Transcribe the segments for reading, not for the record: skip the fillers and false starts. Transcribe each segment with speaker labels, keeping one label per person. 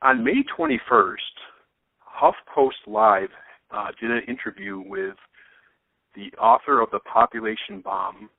Speaker 1: On May 21st, HuffPost Live did an interview with the author of The Population Bomb,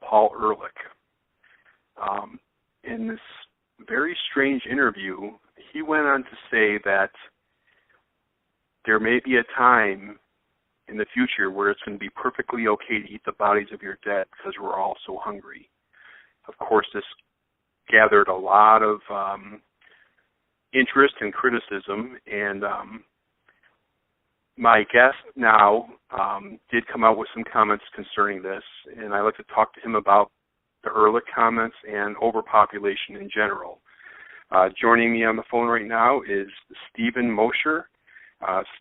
Speaker 1: Paul Ehrlich. In this very strange interview, he went on to say that there may be a time in the future where it's going to be perfectly okay to eat the bodies of your dead because we're all so hungry. Of course, this gathered a lot of interest and criticism, and my guest now did come out with some comments concerning this, and I'd like to talk to him about the Ehrlich comments and overpopulation in general. Joining me on the phone right now is Stephen Mosher.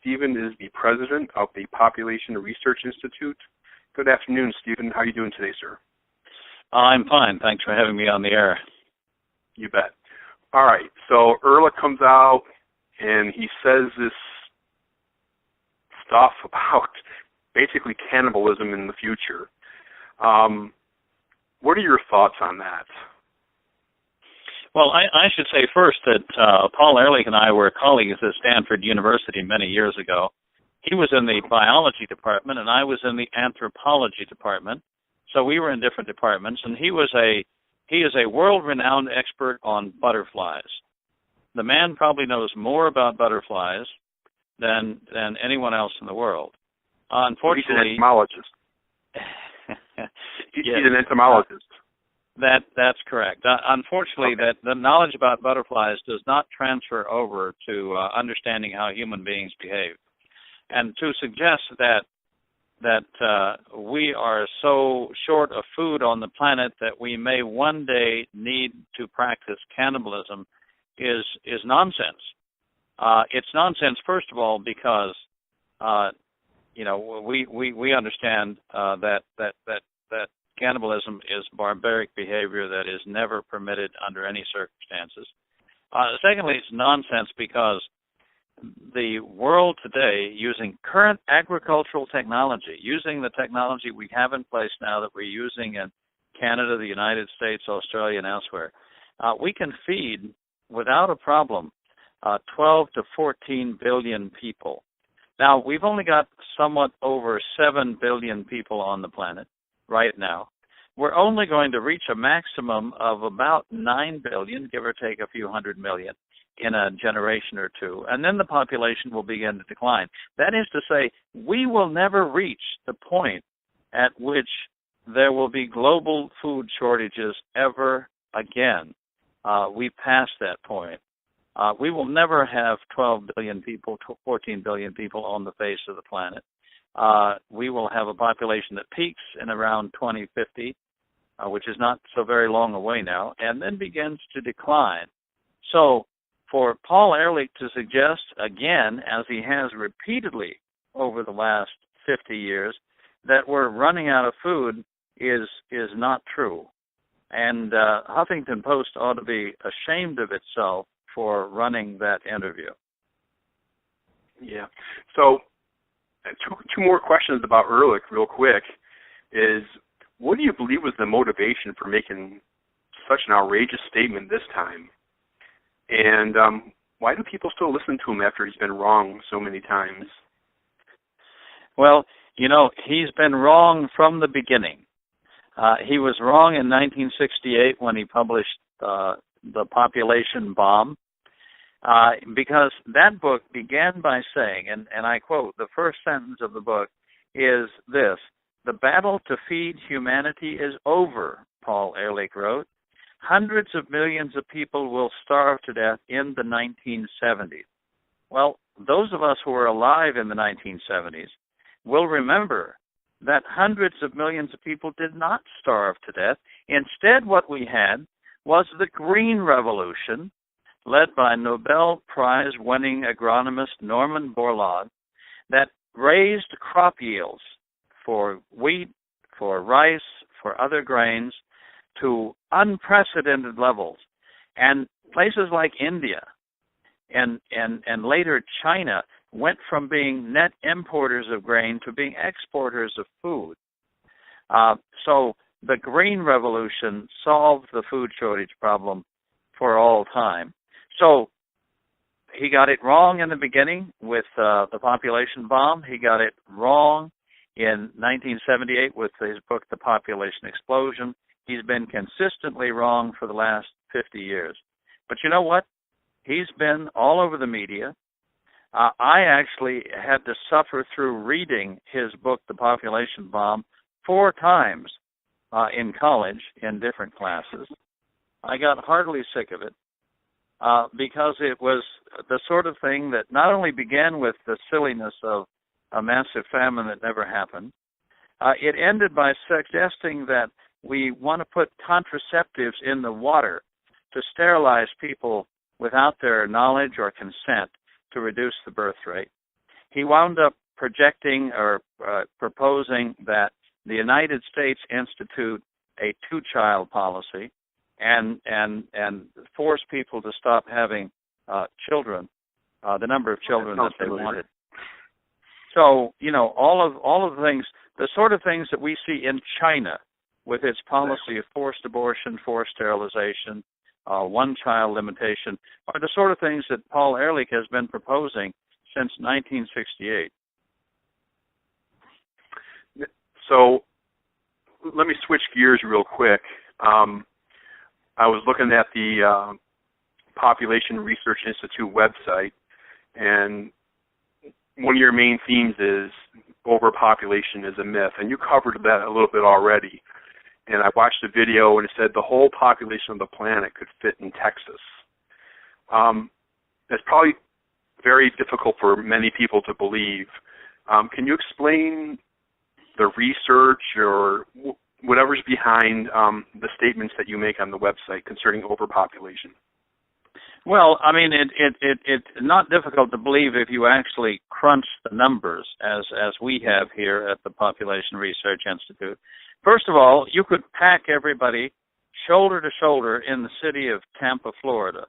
Speaker 1: Stephen is the president of the Population Research Institute. Good afternoon, Stephen. How are you doing today, sir?
Speaker 2: I'm fine. Thanks for having me on the air.
Speaker 1: You bet. All right. So Ehrlich comes out and he says this stuff about basically cannibalism in the future. What are your thoughts on that?
Speaker 2: Well, I should say first that Paul Ehrlich and I were colleagues at Stanford University many years ago. He was in the biology department, and I was in the anthropology department. So we were in different departments, and he is a world-renowned expert on butterflies. The man probably knows more about butterflies than anyone else in the world. Unfortunately,
Speaker 1: he's an entomologist. He's an entomologist.
Speaker 2: That's correct. Unfortunately,
Speaker 1: okay.
Speaker 2: that the knowledge about butterflies does not transfer over to understanding how human beings behave. And to suggest that we are so short of food on the planet that we may one day need to practice cannibalism is nonsense. It's nonsense, first of all, because we understand that cannibalism is barbaric behavior that is never permitted under any circumstances. Secondly, it's nonsense because the world today, using current agricultural technology, using the technology we have in place now that we're using in Canada, the United States, Australia, and elsewhere, we can feed, without a problem, 12 to 14 billion people. Now, we've only got somewhat over 7 billion people on the planet right now. We're only going to reach a maximum of about 9 billion, give or take a few hundred million, in a generation or two, and then the population will begin to decline. That is to say, we will never reach the point at which there will be global food shortages ever again. We passed that point. We will never have 12 billion people, 14 billion people on the face of the planet. We will have a population that peaks in around 2050, which is not so very long away now, and then begins to decline. So for Paul Ehrlich to suggest, again, as he has repeatedly over the last 50 years, that we're running out of food is not true. And Huffington Post ought to be ashamed of itself for running that interview.
Speaker 1: Yeah. So two more questions about Ehrlich real quick is, what do you believe was the motivation for making such an outrageous statement this time? And why do people still listen to him after he's been wrong so many times?
Speaker 2: Well, he's been wrong from the beginning. He was wrong in 1968 when he published The Population Bomb, because that book began by saying, and I quote, the first sentence of the book is this: "The battle to feed humanity is over," Paul Ehrlich wrote. "Hundreds of millions of people will starve to death in the 1970s. Well, those of us who were alive in the 1970s will remember that hundreds of millions of people did not starve to death. Instead, what we had was the Green Revolution, led by Nobel Prize-winning agronomist Norman Borlaug, that raised crop yields for wheat, for rice, for other grains to unprecedented levels. And places like India and later China went from being net importers of grain to being exporters of food. So the Green Revolution solved the food shortage problem for all time. So He got it wrong in the beginning with the population bomb. He got it wrong in 1978 with his book, The Population Explosion. He's been consistently wrong for the last 50 years. But you know what? He's been all over the media. I actually had to suffer through reading his book, The Population Bomb, 4 times in college in different classes. I got heartily sick of it because it was the sort of thing that not only began with the silliness of a massive famine that never happened, it ended by suggesting that we want to put contraceptives in the water to sterilize people without their knowledge or consent to reduce the birth rate. He wound up projecting or proposing that the United States institute a 2-child policy and force people to stop having children, the number of children that they wanted. So, all of the things, the sort of things that we see in China with its policy of forced abortion, forced sterilization, 1-child limitation, are the sort of things that Paul Ehrlich has been proposing since 1968.
Speaker 1: So let me switch gears real quick. I was looking at the Population Research Institute website, and one of your main themes is overpopulation is a myth, and you covered that a little bit already. And I watched a video, and it said the whole population of the planet could fit in Texas. It's probably very difficult for many people to believe. Can you explain the research or whatever's behind the statements that you make on the website concerning overpopulation?
Speaker 2: Well, I mean, it's not difficult to believe if you actually crunch the numbers, as we have here at the Population Research Institute. First of all, you could pack everybody shoulder to shoulder in the city of Tampa, Florida.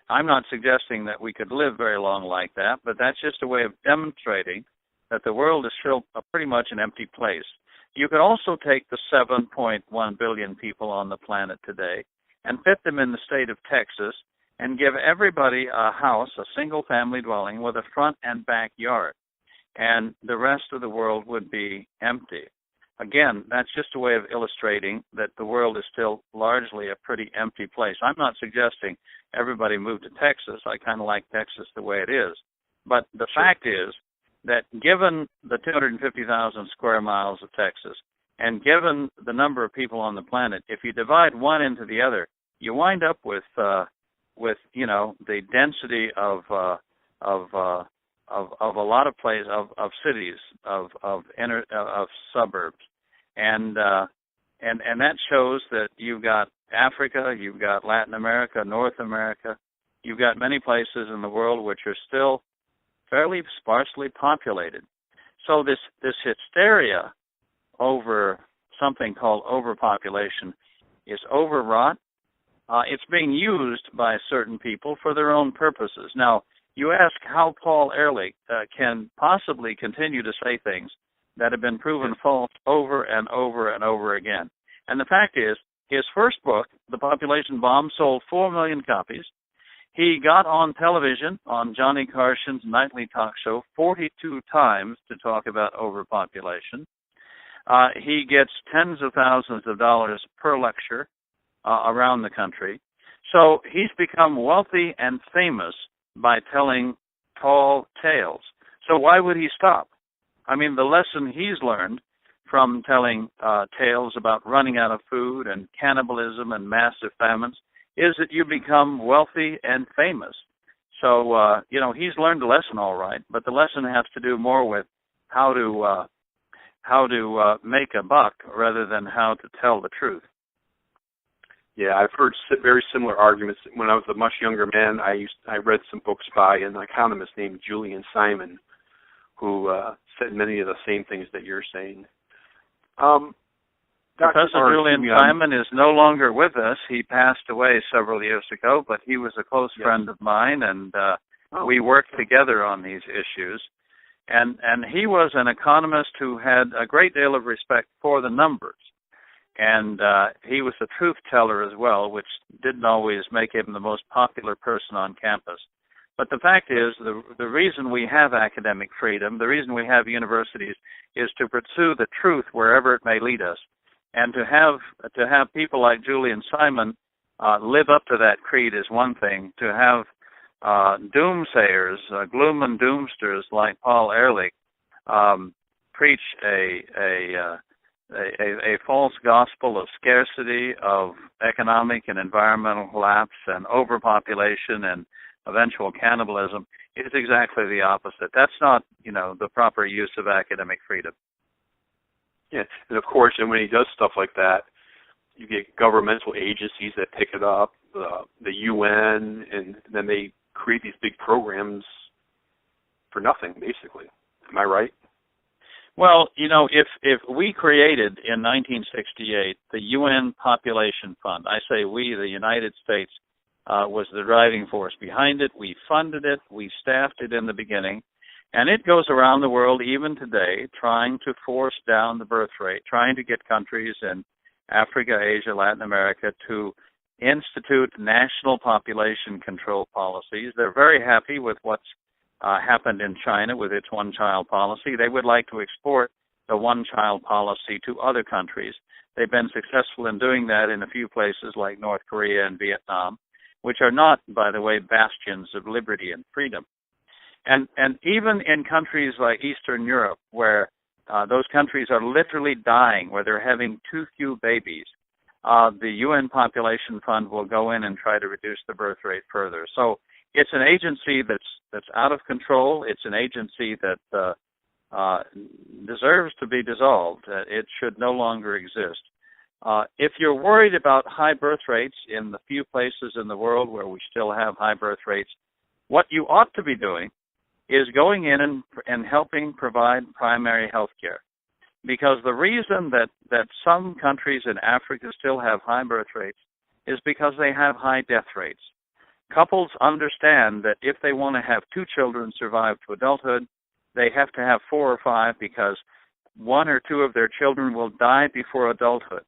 Speaker 2: I'm not suggesting that we could live very long like that, but that's just a way of demonstrating that the world is still pretty much an empty place. You could also take the 7.1 billion people on the planet today and fit them in the state of Texas and give everybody a house, a single-family dwelling with a front and backyard, and the rest of the world would be empty. Again, that's just a way of illustrating that the world is still largely a pretty empty place. I'm not suggesting everybody move to Texas. I kind of like Texas the way it is. But the fact is that given the 250,000 square miles of Texas and given the number of people on the planet, if you divide one into the other, you wind up with the density of a lot of places, of cities, of suburbs, and that shows that you've got Africa, you've got Latin America, North America, you've got many places in the world which are still fairly sparsely populated. So this hysteria over something called overpopulation is overwrought. It's being used by certain people for their own purposes. Now, you ask how Paul Ehrlich can possibly continue to say things that have been proven false over and over and over again. And the fact is, his first book, The Population Bomb, sold 4 million copies. He got on television on Johnny Carson's nightly talk show 42 times to talk about overpopulation. He gets tens of thousands of dollars per lecture around the country. So he's become wealthy and famous by telling tall tales. So why would he stop? I mean, the lesson he's learned from telling tales about running out of food and cannibalism and massive famines is that you become wealthy and famous. So, he's learned the lesson all right, but the lesson has to do more with how to make a buck rather than how to tell the truth.
Speaker 1: Yeah, I've heard very similar arguments. When I was a much younger man, I read some books by an economist named Julian Simon, who said many of the same things that you're saying.
Speaker 2: Professor Julian Simon is no longer with us. He passed away several years ago, but he was a close friend of mine, and we worked together on these issues. And he was an economist who had a great deal of respect for the numbers. And he was a truth teller as well, which didn't always make him the most popular person on campus. But the fact is, the reason we have academic freedom, the reason we have universities, is to pursue the truth wherever it may lead us, and to have people like Julian Simon live up to that creed is one thing. To have doomsayers, gloom and doomsters like Paul Ehrlich preach a false gospel of scarcity, of economic and environmental collapse, and overpopulation, and eventual cannibalism is exactly the opposite. That's not, the proper use of academic freedom.
Speaker 1: Yeah, and of course, and when he does stuff like that, you get governmental agencies that pick it up, the UN, and then they create these big programs for nothing, basically. Am I right?
Speaker 2: Well, if we created in 1968 the UN Population Fund, I say we, the United States, was the driving force behind it. We funded it. We staffed it in the beginning. And it goes around the world even today trying to force down the birth rate, trying to get countries in Africa, Asia, Latin America to institute national population control policies. They're very happy with what's happened in China with its one-child policy. They would like to export the one-child policy to other countries. They've been successful in doing that in a few places like North Korea and Vietnam, which are not, by the way, bastions of liberty and freedom. And even in countries like Eastern Europe, where those countries are literally dying, where they're having too few babies, the UN Population Fund will go in and try to reduce the birth rate further. So it's an agency that's out of control. It's an agency that deserves to be dissolved. It should no longer exist. If you're worried about high birth rates in the few places in the world where we still have high birth rates, what you ought to be doing is going in and helping provide primary health care. Because the reason that some countries in Africa still have high birth rates is because they have high death rates. Couples understand that if they want to have 2 children survive to adulthood, they have to have 4 or 5 because 1 or 2 of their children will die before adulthood.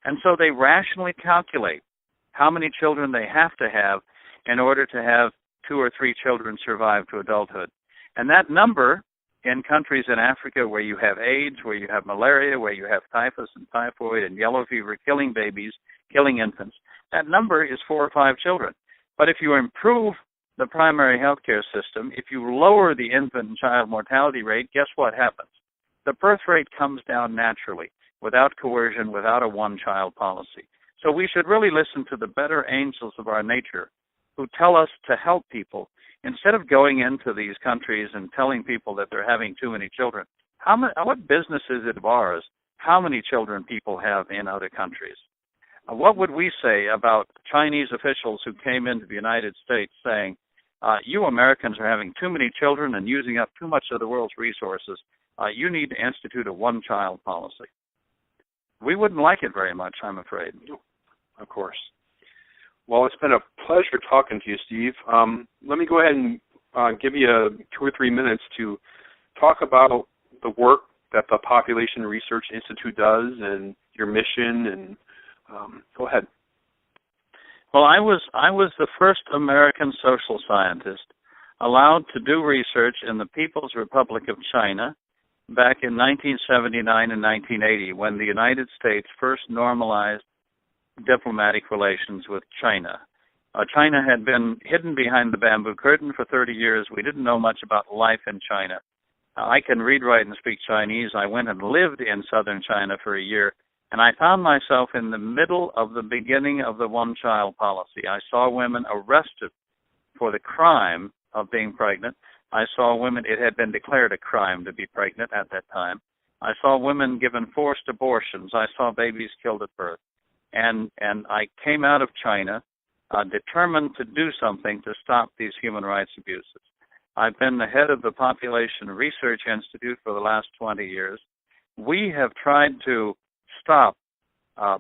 Speaker 2: And so they rationally calculate how many children they have to have in order to have 2 or 3 children survive to adulthood. And that number in countries in Africa where you have AIDS, where you have malaria, where you have typhus and typhoid and yellow fever killing babies, killing infants, that number is 4 or 5 children. But if you improve the primary health care system, if you lower the infant and child mortality rate, guess what happens? The birth rate comes down naturally, without coercion, without a one-child policy. So we should really listen to the better angels of our nature who tell us to help people instead of going into these countries and telling people that they're having too many children. What business is it of ours how many children people have in other countries? What would we say about Chinese officials who came into the United States saying, you Americans are having too many children and using up too much of the world's resources. You need to institute a one-child policy. We wouldn't like it very much, I'm afraid.
Speaker 1: Of course. Well, it's been a pleasure talking to you, Steve. Let me go ahead and give you 2 or 3 minutes to talk about the work that the Population Research Institute does and your mission, and go ahead.
Speaker 2: Well, I was the first American social scientist allowed to do research in the People's Republic of China back in 1979 and 1980 when the United States first normalized diplomatic relations with China. China had been hidden behind the bamboo curtain for 30 years. We didn't know much about life in China. I can read, write, and speak Chinese. I went and lived in southern China for a year, and I found myself in the middle of the beginning of the one-child policy. I saw women arrested for the crime of being pregnant. I saw women, it had been declared a crime to be pregnant at that time. I saw women given forced abortions. I saw babies killed at birth. And I came out of China determined to do something to stop these human rights abuses. I've been the head of the Population Research Institute for the last 20 years. We have tried to stop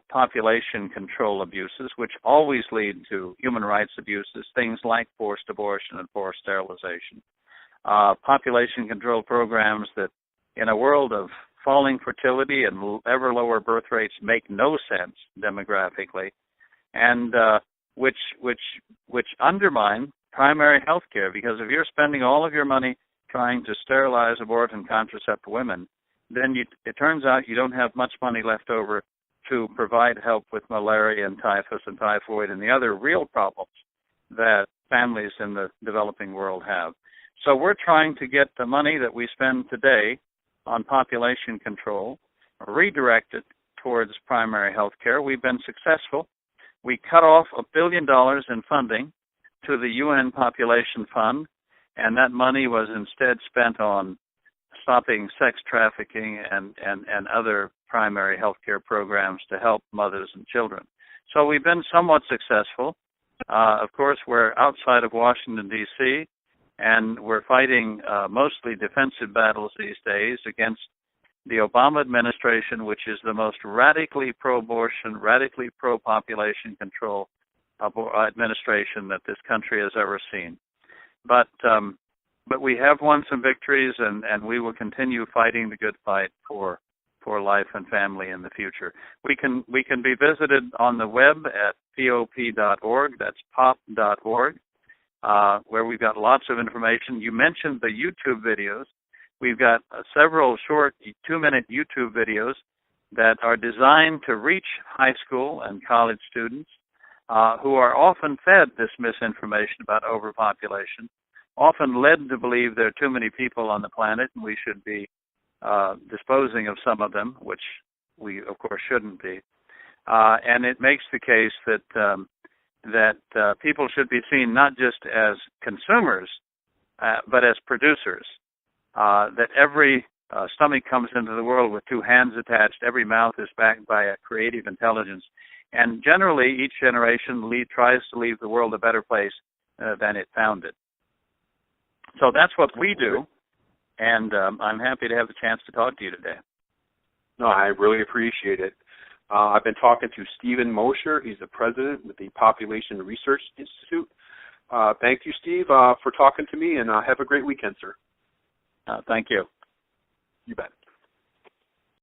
Speaker 2: population control abuses, which always lead to human rights abuses, things like forced abortion and forced sterilization. Population control programs that, in a world of falling fertility and ever lower birth rates, make no sense demographically, and which undermine primary health care, because if you're spending all of your money trying to sterilize, abort, and contracept women, then it turns out you don't have much money left over to provide help with malaria and typhus and typhoid and the other real problems that families in the developing world have. So we're trying to get the money that we spend today on population control redirected towards primary health care. We've been successful. We cut off $1 billion in funding to the UN Population Fund, and that money was instead spent on stopping sex trafficking and other primary health care programs to help mothers and children. So we've been somewhat successful. Of course, we're outside of Washington, D.C., and we're fighting mostly defensive battles these days against the Obama administration, which is the most radically pro-abortion, radically pro-population control administration that this country has ever seen. But we have won some victories, and we will continue fighting the good fight for life and family in the future. We can be visited on the web at pop.org. That's pop.org, where we've got lots of information. You mentioned the YouTube videos. We've got several short 2-minute YouTube videos that are designed to reach high school and college students who are often fed this misinformation about overpopulation, often led to believe there are too many people on the planet and we should be disposing of some of them, which we, of course, shouldn't be. And it makes the case that people should be seen not just as consumers, but as producers. That every stomach comes into the world with 2 hands attached, every mouth is backed by a creative intelligence, and generally each generation tries to leave the world a better place than it found it. So that's what we do, and I'm happy to have the chance to talk to you today.
Speaker 1: No, I really appreciate it. I've been talking to Stephen Mosher. He's the president with the Population Research Institute. Thank you, Steve, for talking to me, and have a great weekend, sir.
Speaker 2: Thank you.
Speaker 1: You bet.